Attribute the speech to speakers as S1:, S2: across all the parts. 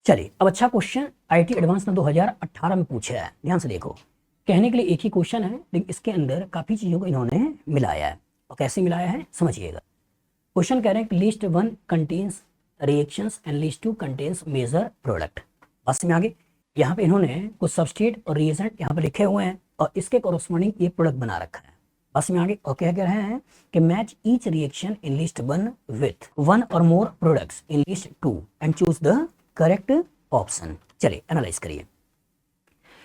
S1: चलिए अब अच्छा क्वेश्चन आईटी एडवांस ने 2018 में पूछा है, ध्यान से देखो। कहने के लिए एक ही क्वेश्चन है लेकिन इसके अंदर काफी चीजों को इन्होंने मिलाया है। और कैसे मिलाया है समझिएगा। क्वेश्चन कह रहे हैं कि list 1 contains reactions and list 2 contains major product. बस में आगे यहाँ पे इन्होंने कुछ सबस्ट्रेट और रिएजेंट यहाँ पे लिखे हुए हैं और इसके कोरोस्पोंडिंग ये प्रोडक्ट बना रखा है। बस में आगे और क्या कह रहे हैं कि match each reaction in list 1 with 1 और more products in list 2 and choose the correct option. चलिए एनालाइज करिए।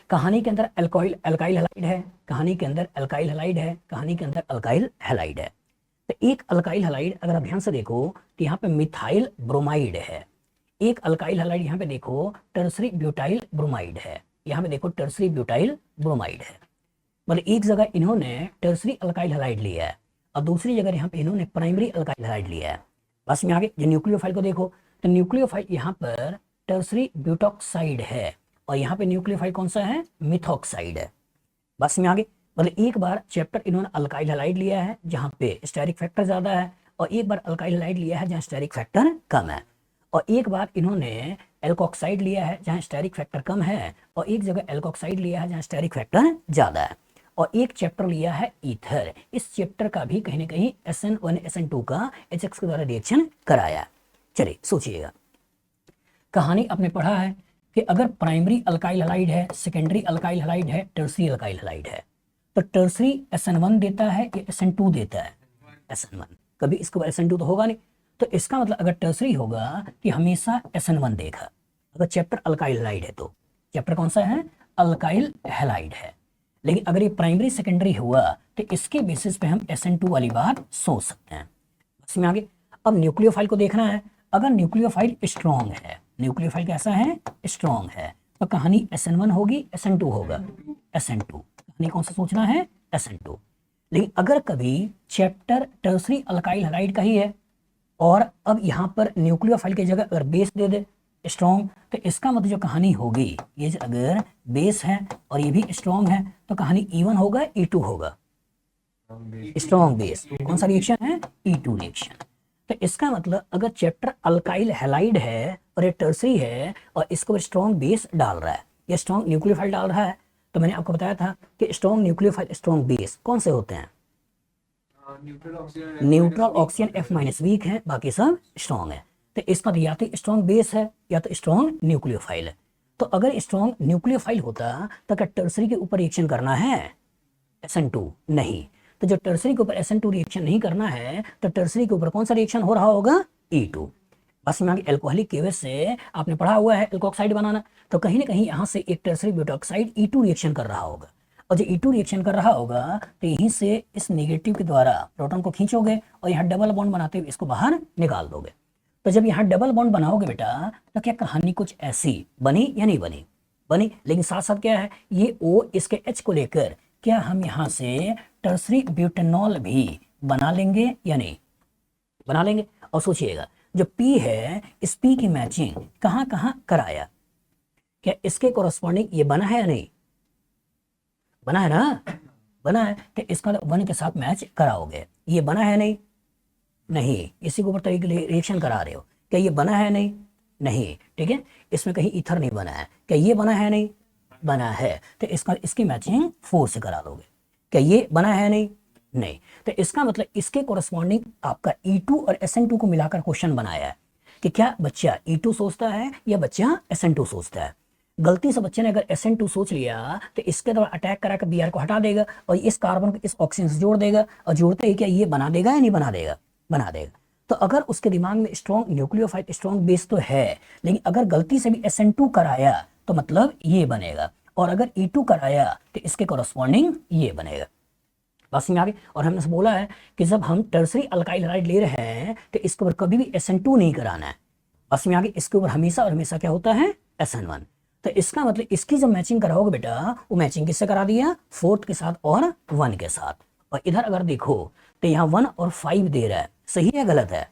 S1: कहानी के अंदर अल्काइल हैलाइड है, कहानी के अंदर अल्काइल हैलाइड है, कहानी के अंदर अल्काइल हैलाइड है। तो एक अल्काइल हैलाइड अगर आप ध्यान से देखो तो यहाँ पे मिथाइल ब्रोमाइड है। एक अल्काइल हैलाइड यहाँ पे देखो टर्सरी ब्यूटाइल ब्रोमाइड है, यहाँ पे देखो टर्सरी ब्यूटाइल ब्रोमाइड है। मतलब एक जगह इन्होंने टर्सरी अल्काइल हैलाइड लिया है और दूसरी जगह यहाँ पे इन्होंने प्राइमरी अल्काइल हैलाइड लिया है। बस में आगे जो न्यूक्लियोफाइल को देखो तो न्यूक्लियोफाइल यहाँ पर टर्सरी ब्यूटॉक्साइड है और यहाँ पे न्यूक्लियोफाइल कौन सा है, मिथॉक्साइड है। बस में आगे मतलब एक बार चैप्टर इन्होंने अल्काइल हैलाइड लिया है जहाँ पे स्टेरिक फैक्टर ज्यादा है और एक बार अल्काइल हैलाइड लिया है जहाँ स्टेरिक फैक्टर कम है और एक बार इन्होंने एल्कोक्साइड लिया है जहाँ स्टेरिक फैक्टर कम है और एक जगह एल्कोक्साइड लिया है जहाँ स्टेरिक फैक्टर ज्यादा है और एक चैप्टर लिया है ईथर। इस चैप्टर का भी कहीं ना कहीं SN1 SN2 का HX के द्वारा रिएक्शन कराया। चलिए सोचिएगा। कहानी आपने पढ़ा है कि अगर प्राइमरी अल्काइल हैलाइड है, सेकेंडरी अल्काइल हैलाइड है, टर्सरी अल्काइल हैलाइड है तो टर्सरी SN1 देता है या SN2 देता है, SN1। कभी इसके ऊपर SN2 तो होगा नहीं, तो इसका मतलब अगर टर्सरी होगा कि हमेशा SN1 देगा। अगर चैप्टर अल्काइल हैलाइड है तो चैप्टर कौन सा है, अल्काइल हैलाइड है। लेकिन अगर ये प्राइमरी सेकेंडरी हुआ तो इसके बेसिस पे हम SN2 वाली बात सोच सकते हैं। इसमें आगे अब न्यूक्लियोफाइल को देखना है। अगर न्यूक्लियोफाइल स्ट्रॉन्ग है, न्यूक्लियोफाइल कैसा है, स्ट्रॉन्ग है, तो कहानी SN1 होगी, SN2 होगा, SN2। कहानी कौन सा सोचना है, SN2। लेकिन अगर कभी चैप्टर टर्सरी अल्काइल हैलाइड का ही है और अब यहाँ पर न्यूक्लियोफाइल की जगह अगर बेस दे दे स्ट्रॉन्ग, तो इसका मतलब जो कहानी होगी ये अगर बेस है और ये भी स्ट्रॉन्ग है तो कहानी E1 होगा, E2 होगा, स्ट्रॉन्ग बेस। कौन सा रिएक्शन है, E2 रिएक्शन। तो इसका मतलब अगर चैप्टर अल्काइल हैलाइड है और ये टर्सरी है और इसको स्ट्रॉन्ग बेस डाल रहा है या स्ट्रॉन्ग न्यूक्लियोफाइल डाल रहा है, तो मैंने आपको बताया था कि स्ट्रॉन्ग न्यूक्लियोफाइल स्ट्रॉन्ग बेस कौन से होते हैं, न्यूट्रल ऑक्सीजन F- वीक है, बाकी सब स्ट्रॉन्ग है। तो इसका या तो स्ट्रॉन्ग बेस है या तो स्ट्रॉन्ग न्यूक्लियोफाइल है। तो अगर स्ट्रॉन्ग न्यूक्लियोफाइल होता तो क्या टर्सरी के ऊपर रिएक्शन करना है, SN2 नहीं। तो जो टर्सरी के ऊपर SN2 रिएक्शन नहीं करना है तो टर्सरी के ऊपर कौन सा रिएक्शन हो रहा होगा, E2। बस में आगे एल्कोहलिक केवेज से आपने पढ़ा हुआ है एल्कोक्साइड बनाना, तो कहीं ना कहीं यहाँ से एक टर्सरी ब्यूटॉक्साइड E2 रिएक्शन कर रहा होगा और जो E2 रिएक्शन कर रहा होगा तो यहीं से इस नेगेटिव के द्वारा प्रोटॉन को खींचोगे और यहाँ डबल बॉन्ड बनाते हुए इसको बाहर निकाल दोगे। तो जब यहाँ डबल बॉन्ड बनाओगे बेटा तो क्या कहानी कुछ ऐसी बनी या नहीं बनी, बनी। लेकिन साथ साथ क्या है, ये O इसके H को लेकर क्या हम यहाँ से टर्सरी ब्यूटेनॉल भी बना लेंगे या नहीं, बना लेंगे। और सोचिएगा जो P है इस P की मैचिंग कहाँ कहाँ कराया, क्या इसके कोरस्पॉन्डिंग ये बना है या नहीं, बना है ना, बना है। तो इसका 1 के साथ मैच कराओगे, ये बना है नहीं, नहीं। इसी के ऊपर तरीके रिएक्शन करा रहे हो, क्या ये बना है नहीं, नहीं, ठीक है। इसमें कहीं ईथर नहीं बना है, क्या ये बना है नहीं, बना है। तो इसका इसकी मैचिंग 4 से करा दोगे, क्या ये बना है नहीं, नहीं। तो इसका मतलब इसके कोरस्पॉन्डिंग आपका E2 और SN2 को मिलाकर क्वेश्चन बनाया है कि क्या बच्चा E2 सोचता है या बच्चा SN2 सोचता है। गलती से बच्चे ने अगर SN2 सोच लिया तो इसके द्वारा अटैक करा कर Br को हटा देगा और इस कार्बन को इस ऑक्सीजन से जोड़ देगा और जोड़ते ही क्या ये बना देगा या नहीं बना देगा, बना देगा। तो अगर उसके दिमाग में स्ट्रॉन्ग न्यूक्लियोफाइल स्ट्रॉन्ग बेस तो है, लेकिन अगर गलती से भी SN2 कराया तो मतलब ये बनेगा और अगर E2 कराया तो इसके कोरस्पॉन्डिंग ये बनेगा। बस में आगे। और हमने बोला है कि जब हम टर्सरी अल्काइल हैलाइड ले रहे हैं तो इसके ऊपर कभी भी SN2 नहीं कराना है। बस में आगे इसके ऊपर हमेशा और हमेशा क्या होता है, SN1। तो इसका मतलब इसकी जब मैचिंग कराओगे बेटा वो मैचिंग किससे करा दिया, 4th के साथ और 1 के साथ। और इधर अगर देखो तो यहाँ 1 और 5 दे रहा है, सही है गलत है,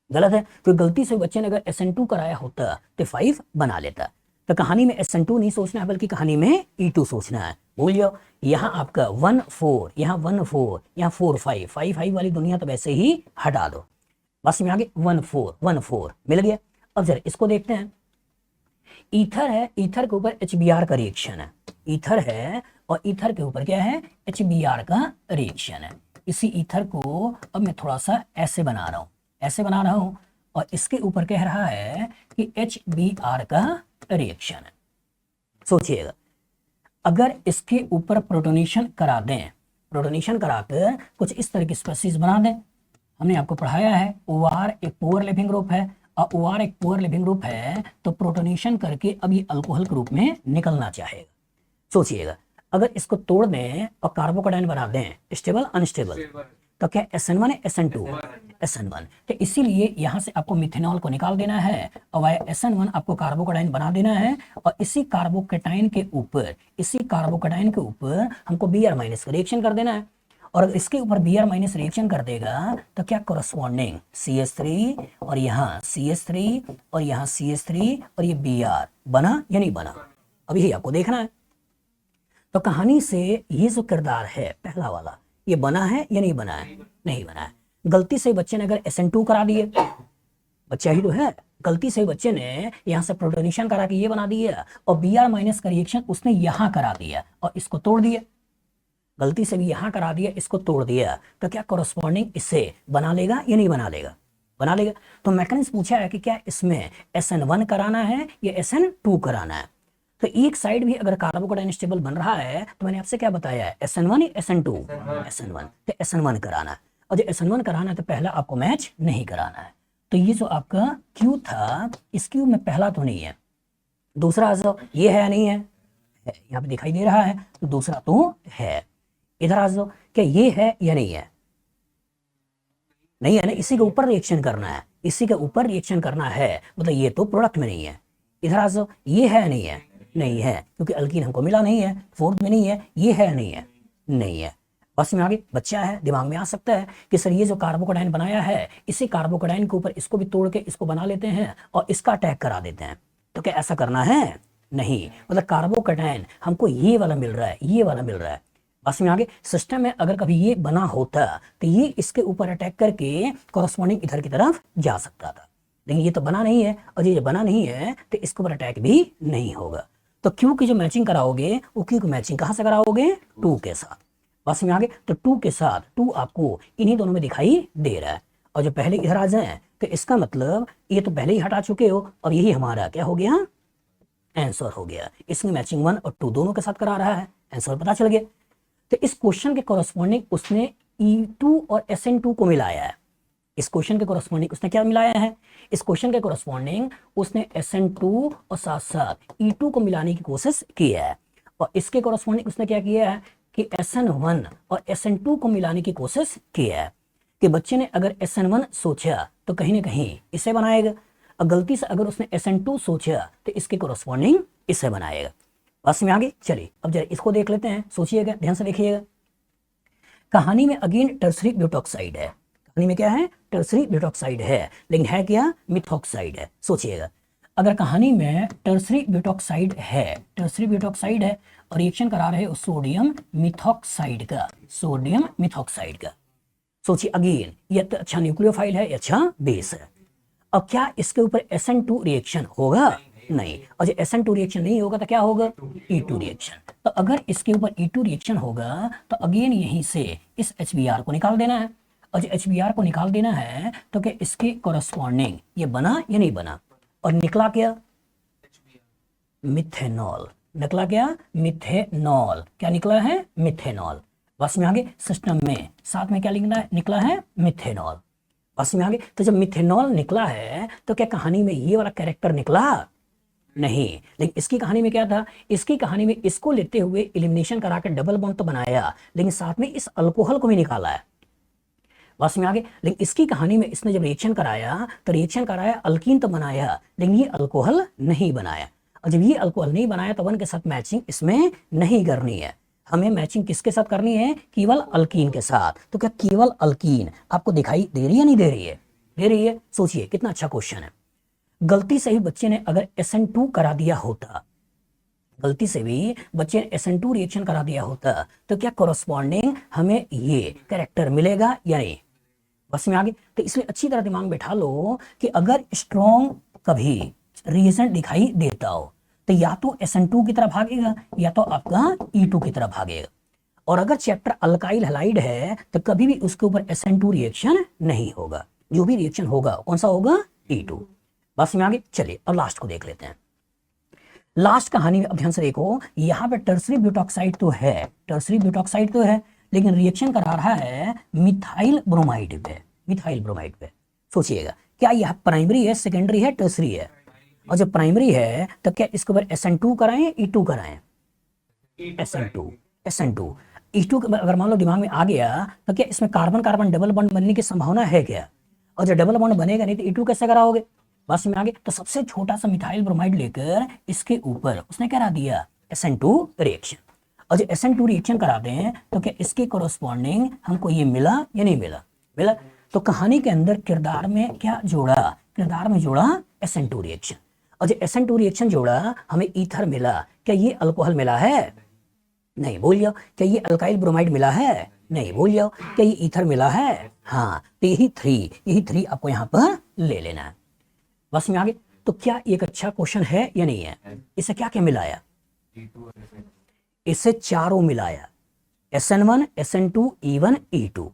S1: गलत है। तो गलती से बच्चे ने अगर SN2 कराया होता तो 5 बना लेता। तो कहानी में SN2 नहीं सोचना है बल्कि कहानी में E2 सोचना है। भूल जाओ, यहाँ आपका 1 4, यहाँ 1 4, यहाँ 4 5, 5 5 वाली दुनिया तो वैसे ही हटा दो। बस में आगे 1 4 1 4 मिल गया। अब जरा इसको देखते हैं ईथर है, ईथर के ऊपर HBr का रिएक्शन है, ईथर है और ईथर के ऊपर क्या है, HBr का रिएक्शन है। इसी ईथर को अब मैं थोड़ा सा ऐसे बना रहा हूं, ऐसे बना रहा हूं और इसके ऊपर कह रहा है कि HBr का रिएक्शन है। सोचिएगा, अगर इसके ऊपर प्रोटोनेशन करा दें, प्रोटोनेशन कराकर कुछ इस तरह की स्पेसीज बना दें, हमने आपको पढ़ाया है OR एक पोअर लिविंग ग्रुप है और OR एक पोअर लिविंग ग्रुप है, तो प्रोटोनेशन करके अब ये अल्कोहल के रूप में निकलना चाहेगा। सोचिएगा, अगर इसको तोड़ दें और कार्बोकेटाइन बना दें, स्टेबल अनस्टेबल, तो क्या SN1 है SN2? SN1। तो इसीलिए यहां से आपको मिथेनॉल को निकाल देना है और वह SN1 आपको कार्बोकेटाइन बना देना है और इसी कार्बोकेटाइन के ऊपर, इसी कार्बोकेटाइन के ऊपर हमको Br माइनस का रिएक्शन कर देना है। और अगर इसके ऊपर Br माइनस रिएक्शन कर देगा तो क्या कोरस्पॉन्डिंग CH3 और यहाँ CH3 और यहाँ CH3 और ये Br बना या नहीं बना, अब यही आपको देखना है। तो कहानी से ये जो किरदार है पहला वाला, ये बना है या नहीं बना है? नहीं बना है। गलती से बच्चे ने अगर SN2 करा दिए, बच्चा ही तो है, गलती से बच्चे ने यहाँ से प्रोटोनेशन करा के ये बना दिया और Br माइनस का रिएक्शन उसने यहाँ करा दिया और इसको तोड़ दिया, गलती से भी यहाँ करा दिया, इसको तोड़ दिया, तो क्या कोरस्पॉन्डिंग इसे बना लेगा या नहीं बना लेगा? बना लेगा। तो मैकेनिज्म पूछा है कि क्या इसमें SN1 कराना है या SN2 कराना है। तो एक साइड भी अगर कार्बोकेटाइन स्टेबल बन रहा है तो मैंने आपसे क्या बताया है, SN1 या SN2? SN1। तो SN1 कराना है और जो SN1 कराना है तो पहला आपको मैच नहीं कराना है। तो ये जो आपका Q था, इस Q में पहला तो नहीं है, दूसरा जो ये है या नहीं है, यहाँ पे दिखाई दे रहा है, तो दूसरा तो है। इधर आ जाओ, क्या ये है या नहीं है? नहीं है ना, इसी के ऊपर रिएक्शन करना है, इसी के ऊपर रिएक्शन करना है, मतलब ये तो प्रोडक्ट में नहीं है। इधर आ जाओ, ये है नहीं है? नहीं है, क्योंकि अल्कीन हमको मिला नहीं है, फोर्थ में नहीं है, ये है नहीं है? नहीं है। बस में आगे बच्चा है, दिमाग में आ सकता है कि सर ये जो कार्बोकेटाइन बनाया है, इसी कार्बोकेटाइन के ऊपर इसको भी तोड़ के इसको बना लेते हैं और इसका अटैक करा देते हैं। तो क्या ऐसा करना है? नहीं, मतलब कार्बोकेटाइन हमको ये वाला मिल रहा है, ये वाला मिल रहा है। बस में आगे सिस्टम में अगर कभी ये बना होता तो ये इसके ऊपर अटैक करके कॉरस्पॉन्डिंग इधर की तरफ जा सकता था, लेकिन ये तो बना नहीं है और ये बना नहीं है तो इसके ऊपर अटैक भी नहीं होगा। तो Q की जो मैचिंग कराओगे वो Q की मैचिंग कहां से कराओगे? 2 के साथ। बस में आगे, तो 2 के साथ 2 आपको इन्हीं दोनों में दिखाई दे रहा है और जो पहले इधर आ जाए तो इसका मतलब ये तो पहले ही हटा चुके हो और यही हमारा क्या हो गया? आंसर हो गया। इसमें मैचिंग 1 और 2 दोनों के साथ करा रहा है, आंसर पता चल गया। तो इस क्वेश्चन के कॉरस्पॉन्डिंग उसने E2 और SN2 को मिलाया है। इस क्वेश्चन के कॉरस्पॉन्डिंग उसने क्या मिलाया है? इस क्वेश्चन के कॉरस्पॉन्डिंग उसने SN2 और साथ साथ E2 को मिलाने की कोशिश की है और इसके कॉरस्पॉन्डिंग उसने क्या किया है कि SN1 और SN2 को मिलाने की कोशिश की है। कि बच्चे ने अगर SN1 सोचा तो कहीं ना कहीं इसे बनाएगा और गलती से अगर उसने SN2 सोचा तो इसके कॉरस्पॉन्डिंग इसे बनाएगा। बस में आगे चलिए, अब जरा इसको देख लेते हैं, सोचिएगा, ध्यान से देखिएगा। कहानी में अगेन टर्सरी ब्यूटॉक्साइड है, कहानी में क्या है? टर्सरी ब्यूटॉक्साइड है, लेकिन है क्या? मिथॉक्साइड है। सोचिएगा, अगर कहानी में टर्सरी ब्यूटॉक्साइड है, टर्सरी ब्यूटॉक्साइड है और रिएक्शन करा रहे हो सोडियम मिथॉक्साइड का, सोडियम मिथॉक्साइड का, सोचिए अगेन ये तो अच्छा न्यूक्लियोफाइल है, अच्छा बेस है। अब क्या इसके ऊपर SN2 रिएक्शन होगा? नहीं। और जो SN2 रिएक्शन नहीं होगा तो क्या होगा? E2 reaction. तो अगर इसके ऊपर E2 रिएक्शन होगा तो अगेन यहीं से इस HBr को निकाल देना है और जो HBr को निकाल देना है तो क्या इसके कॉरस्पॉन्डिंग ये बना या नहीं बना? और निकला क्या? मिथेनॉल। निकला क्या? मिथेनॉल। क्या निकला है? मिथेनॉल। बस में आगे, सिस्टम में साथ में क्या निकला है? मिथेनॉल। बस में आगे, तो जब मिथेनॉल निकला है तो क्या कहानी में ये वाला कैरेक्टर निकला? नहीं। लेकिन इसकी कहानी में क्या था? इसकी कहानी में इसको लेते हुए एलिमिनेशन करा के डबल बॉन्ड तो बनाया, लेकिन साथ में इस अल्कोहल को भी निकाला है। बस में आगे, लेकिन इसकी कहानी में इसने जब रिएक्शन कराया तो रिएक्शन कराया, अल्कीन तो बनाया, लेकिन ये अल्कोहल नहीं बनाया। और जब ये अल्कोहल नहीं बनाया तो 1 के साथ मैचिंग इसमें नहीं करनी है, हमें मैचिंग किसके साथ करनी है? केवल अल्कीन के साथ। तो क्या केवल अल्कीन आपको दिखाई दे रही है? नहीं दे रही है? दे रही है। सोचिए कितना अच्छा क्वेश्चन है। गलती से ही बच्चे ने अगर SN2 करा दिया होता, गलती से भी बच्चे ने SN2 रिएक्शन करा दिया होता तो क्या कॉरस्पॉन्डिंग हमें ये कैरेक्टर मिलेगा या नहीं? बस में आगे, तो इसलिए अच्छी तरह दिमाग में बैठा लो कि अगर स्ट्रॉन्ग कभी रिएजेंट दिखाई देता हो तो या तो SN2 की तरफ भागेगा या तो आपका E2 की तरफ भागेगा। और अगर चैप्टर अल्काइल हैलाइड है तो कभी भी उसके ऊपर SN2 रिएक्शन नहीं होगा, जो भी रिएक्शन होगा कौन सा होगा, E2। बस में आगे चलिए अब लास्ट को देख लेते हैं। लास्ट कहानी में अब ध्यान से देखो, यहाँ पे टर्सरी ब्यूटॉक्साइड तो है, टर्सरी ब्यूटॉक्साइड तो है, लेकिन रिएक्शन करा रहा है मिथाइल ब्रोमाइड पे, मिथाइल ब्रोमाइड पे। सोचिएगा क्या यह प्राइमरी है, सेकेंडरी है, टर्सरी है? और जब प्राइमरी है तो क्या इसके ऊपर SN2 कराएं, E2 कराएं? SN2, SN2 E2 अगर मान लो दिमाग में आ गया तो क्या इसमें कार्बन कार्बन डबल बॉन्ड बनने की संभावना है क्या? और जब डबल बॉन्ड बनेगा नहीं तो E2 कैसे कराओगे? बस में आगे तो सबसे छोटा सा मिथाइल ब्रोमाइड लेकर इसके ऊपर उसने करा दिया SN2 रिएक्शन। और जब SN2 रिएक्शन कराते हैं तो क्या इसके कोरोस्पॉन्डिंग हमको ये मिला या नहीं मिला? मिला। तो कहानी के अंदर किरदार में क्या जोड़ा, किरदार में जोड़ा SN2 रिएक्शन। और जब SN2 रिएक्शन जोड़ा हमें ईथर मिला, क्या ये अल्कोहल मिला है? नहीं, भूल जाओ। क्या ये अल्काइल ब्रोमाइड मिला है? नहीं, भूल जाओ। क्या ये ईथर मिला है? हाँ, तो यही थ्री आपको यहाँ पर ले लेना है। बस में आगे तो क्या एक अच्छा क्वेश्चन है या नहीं है? इसे क्या क्या मिलाया? इसे चारों मिलाया, SN1, SN2, E1, E2।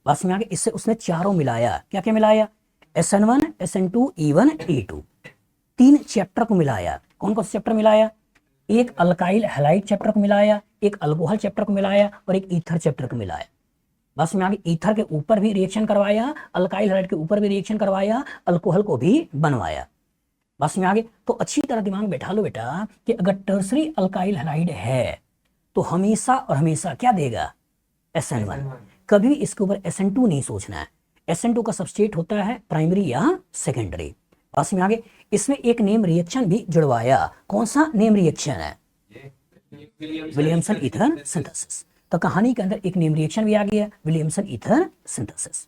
S1: बस में आगे इससे उसने चारों मिलाया, क्या क्या मिलाया? SN1, SN2, E1, E2। 3 chapter को मिलाया। कौन कौन से चैप्टर मिलाया? एक अल्काइल हैलाइड चैप्टर को मिलाया, एक अल्कोहल चैप्टर को मिलाया और एक ईथर चैप्टर को मिलाया। बस में आगे ईथर के ऊपर भी रिएक्शन करवाया, अल्काइल हैलाइड के ऊपर भी रिएक्शन करवाया, अल्कोहल को भी बनवाया। बस में आगे तो अच्छी तरह दिमाग में बैठा लो बेटा कि अगर टर्सरी अल्काइल हैलाइड है तो हमेशा और हमेशा क्या देगा? SN1। कभी भी इसके ऊपर SN2 नहीं सोचना है। SN2 का सबस्ट्रेट होता है प्राइमरी या सेकेंडरी। बस में आगे इसमें एक नेम रिएक्शन भी जुड़वाया। कौन सा नेम रिएक्शन है? Williamson ether synthesis. तो कहानी के अंदर एक नेम रिएक्शन भी आ गया, विलियमसन ईथर सिंथेसिस।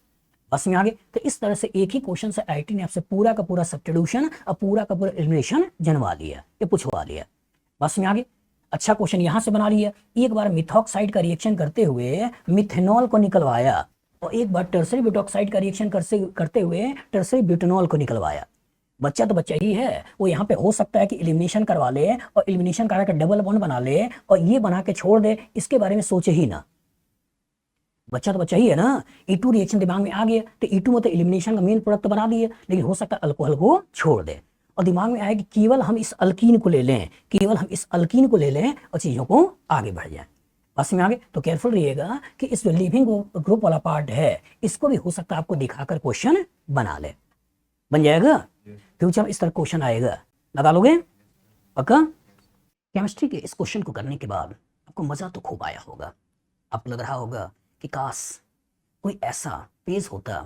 S1: बस में आगे तो इस तरह से एक ही क्वेश्चन से IIT ने आपसे पूरा का पूरा सब्स्टिट्यूशन और पूरा का पूरा एलिमिनेशन जनवा लिया, ये पूछवा लिया। बस में आगे अच्छा क्वेश्चन यहां से बना लिया। एक बार मिथॉक्साइड का रिएक्शन करते हुए मिथेनॉल को निकलवाया और एक बार टर्सरी ब्यूटॉक्साइड का रिएक्शन करते हुए टर्सरी ब्यूटेनॉल को निकलवाया। बच्चा तो बच्चा ही है, वो यहाँ पे हो सकता है कि एलिमिनेशन करवा ले और एलिमिनेशन करा के डबल बॉन्ड बना ले और ये बना के छोड़ दे, इसके बारे में सोचे ही ना। बच्चा तो बच्चा ही है ना। E2 रिएक्शन दिमाग में आ गया तो E2 मतलब एलिमिनेशन का मेन प्रोडक्ट तो बना दिए, लेकिन हो सकता है अल्कोहल को छोड़ दे और दिमाग में आया कि केवल हम इस अल्कीन को ले लें, केवल हम इस अल्कीन को ले लें और चीजों को आगे बढ़ जाए। बस में आगे तो केयरफुल रहिएगा कि इस जो लिविंग ग्रुप वाला पार्ट है इसको भी हो सकता है आपको दिखाकर क्वेश्चन बना ले। बन जाएगा फ्यूचर में इस तरह क्वेश्चन आएगा, लगा लोगे पक्का? केमिस्ट्री के इस क्वेश्चन को करने के बाद आपको मजा तो खूब आया होगा। आपको लग रहा होगा कि काश कोई ऐसा पेज होता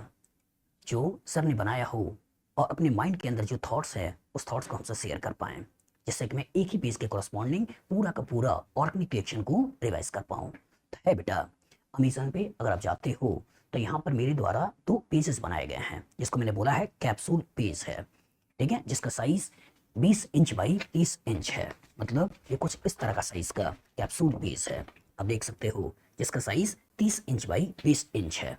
S1: जो सर ने बनाया हो और अपने माइंड के अंदर जो थॉट्स है उस थॉट्स को हमसे शेयर कर पाएं, जिससे कि मैं एक ही पेज के कॉरस्पॉन्डिंग पूरा का पूरा ऑर्गेनिक रिएक्शन को रिवाइज कर पाऊँ। तो है बेटा, अमेज़न पे अगर आप जाते हो तो यहाँ पर मेरे द्वारा 2 पेजेस बनाए गए हैं, जिसको मैंने बोला है कैप्सूल पेज है, ठीक है, जिसका साइज 20 इंच बाई 30 इंच है। मतलब ये कुछ इस तरह का साइज का कैप्सूल पेज है, आप देख सकते हो, जिसका साइज 30 इंच बाई 20 इंच है।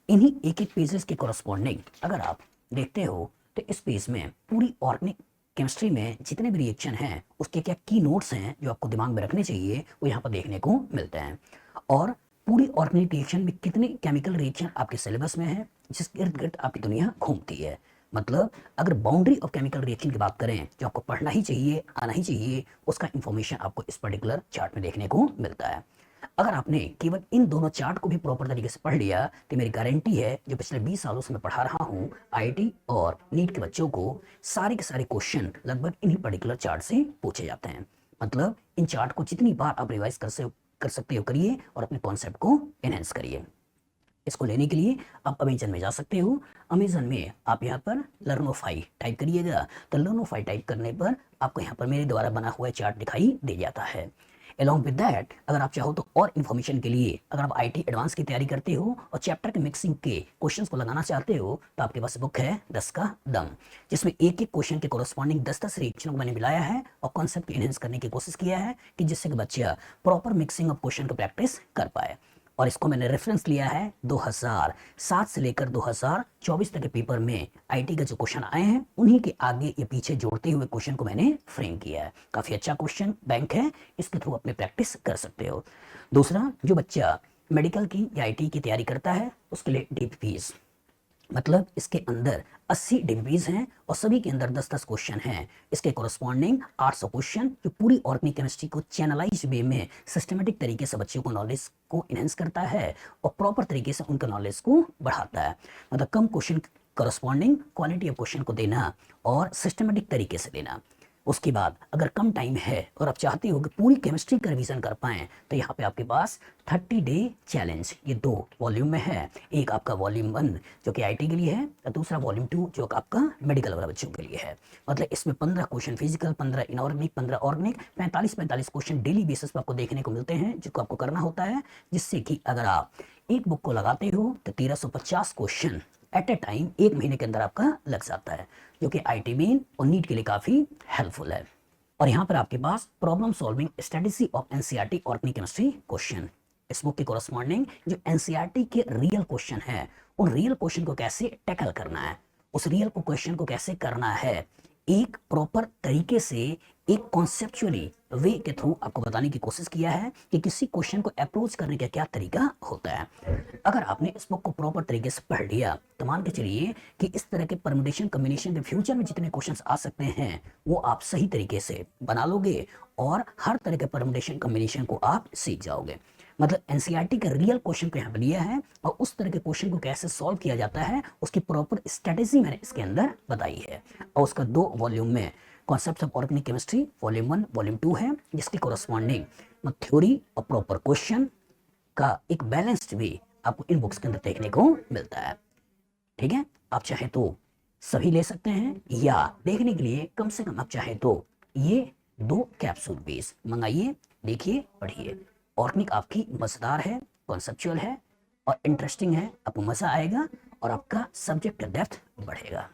S1: इन्हीं एक एक पेजेस के कॉरस्पॉन्डिंग अगर आप देखते हो तो इस पेज में पूरी ऑर्गेनिक केमिस्ट्री में जितने भी रिएक्शन हैं उसके क्या की नोट्स हैं जो आपको दिमाग में रखने चाहिए वो यहाँ पर देखने को मिलते हैं। और पूरी ऑर्गेनिक रिएक्शन में कितने केमिकल रिएक्शन आपके सिलेबस में है, जिसके इर्द गिर्द आपकी दुनिया घूमती है। मतलब अगर बाउंड्री ऑफ केमिकल रिएक्शन की बात करें जो आपको पढ़ना ही चाहिए, आना ही चाहिए, उसका इंफॉर्मेशन आपको इस पर्टिकुलर चार्ट में देखने को मिलता है। अगर आपने केवल इन दोनों चार्ट को भी प्रॉपर तरीके से पढ़ लिया तो मेरी गारंटी है, जो पिछले 20 सालों से मैं पढ़ा रहा हूँ IIT और नीट के बच्चों को, सारे के सारे क्वेश्चन लगभग इन्हीं पर्टिकुलर चार्ट से पूछे जाते हैं। मतलब इन चार्ट को जितनी बार आप रिवाइज कर सकते हो करिए और अपने कॉन्सेप्ट को एनहेंस करिए। इसको लेने के लिए आप अमेजन में जा सकते हो। अमेजन में आप यहाँ पर लर्नोफाई टाइप करिएगा तो लर्नोफाई टाइप करने पर आपको यहाँ पर मेरे द्वारा बना हुआ चार्ट दिखाई दे जाता है। अलॉन्ग विद दैट अगर आप चाहो तो और इन्फॉर्मेशन के लिए, अगर आप IIT एडवांस की तैयारी करते हो और चैप्टर के मिक्सिंग के क्वेश्चंस को लगाना चाहते हो तो आपके पास बुक है 10 का दम, जिसमें एक एक क्वेश्चन के कॉरस्पॉन्डिंग 10-10 रिएक्शनों को मैंने मिलाया है और कॉन्सेप्ट को एनहेंस करने की कोशिश किया है कि जिससे कि बच्चा प्रॉपर मिक्सिंग ऑफ क्वेश्चन को प्रैक्टिस कर पाए। और इसको मैंने रेफरेंस लिया है 2007 से लेकर 2024 तक के पेपर में आईटी के जो क्वेश्चन आए हैं उन्हीं के आगे ये पीछे जोड़ते हुए क्वेश्चन को मैंने फ्रेम किया है। काफी अच्छा क्वेश्चन बैंक है, इसके थ्रू अपने प्रैक्टिस कर सकते हो। दूसरा, जो बच्चा मेडिकल की या आईटी की तैयारी करता है उसके लिए डीपीज, मतलब इसके अंदर 80 डिग्रीज हैं और सभी के अंदर 10-10 क्वेश्चन हैं। इसके कोरस्पॉन्डिंग 800 क्वेश्चन जो पूरी ऑर्गेनिक केमिस्ट्री को चैनलाइज वे में सिस्टमेटिक तरीके से बच्चों को नॉलेज को इनहेंस करता है और प्रॉपर तरीके से उनका नॉलेज को बढ़ाता है। मतलब कम question corresponding quality of question को देना और सिस्टमेटिक तरीके से देना। उसके बाद अगर कम टाइम है और आप चाहते हो कि पूरी केमिस्ट्री का रिवीजन कर पाएं तो यहाँ पे आपके पास 30 डे चैलेंज ये 2 वॉल्यूम में है। एक आपका वॉल्यूम 1 जो कि आईटी के लिए है और दूसरा वॉल्यूम 2 जो आपका मेडिकल वाला बच्चों के लिए है। मतलब इसमें 15 question physical, 15 inorganic, 15 organic, 45 question daily basis पर आपको देखने को मिलते हैं जिसको आपको करना होता है, जिससे कि अगर आप एक बुक को लगाते हो तो 1350 क्वेश्चन एट ए टाइम 1 महीने के अंदर आपका लग जाता है, जो कि आईटी मेन और नीट के लिए काफी हेल्पफुल है। और यहाँ पर आपके पास problem solving strategy of NCERT organic chemistry question, इस बुक के कोरस्पॉन्डिंग जो एनसीईआरटी के रियल क्वेश्चन है उन रियल क्वेश्चन को कैसे टैकल करना है, उस रियल को क्वेश्चन को कैसे करना है एक प्रॉपर तरीके से, एक कॉन्सेप्चुअली वे के थ्रू आपको बताने की कोशिश किया है कि किसी क्वेश्चन को अप्रोच करने का क्या तरीका होता है। अगर आपने इस बुक को प्रॉपर तरीके से पढ़ लिया तो मान के चलिए कि इस तरह के परम्यूटेशन कॉम्बिनेशन के फ्यूचर में जितने क्वेश्चंस आ सकते हैं वो आप सही तरीके से बना लोगे और हर तरह के परम्यूटेशन कॉम्बिनेशन को आप सीख जाओगे। मतलब एनसीईआरटी का रियल क्वेश्चन को यहाँ पर लिया है और उस तरह के क्वेश्चन को कैसे सॉल्व किया जाता है उसकी प्रॉपर स्ट्रेटेजी मैंने इसके अंदर बताई है। और उसका 2 वॉल्यूम में concept of organic chemistry volume 1 volume 2 है, जिसकी कोरस्पॉन्डिंग थ्योरी और प्रॉपर क्वेश्चन का एक बैलेंस्ड वे आपको इन बुक्स के अंदर देखने को मिलता है। ठीक है, आप चाहे तो सभी ले सकते हैं या देखने के लिए कम से कम आप चाहे तो ये 2 कैप्सूल बेस मंगाइए, देखिए, पढ़िए। ऑर्गेनिक आपकी मजेदार है, कॉन्सेप्चुअल है और इंटरेस्टिंग है, आपको मजा आएगा और आपका सब्जेक्ट का डेप्थ बढ़ेगा।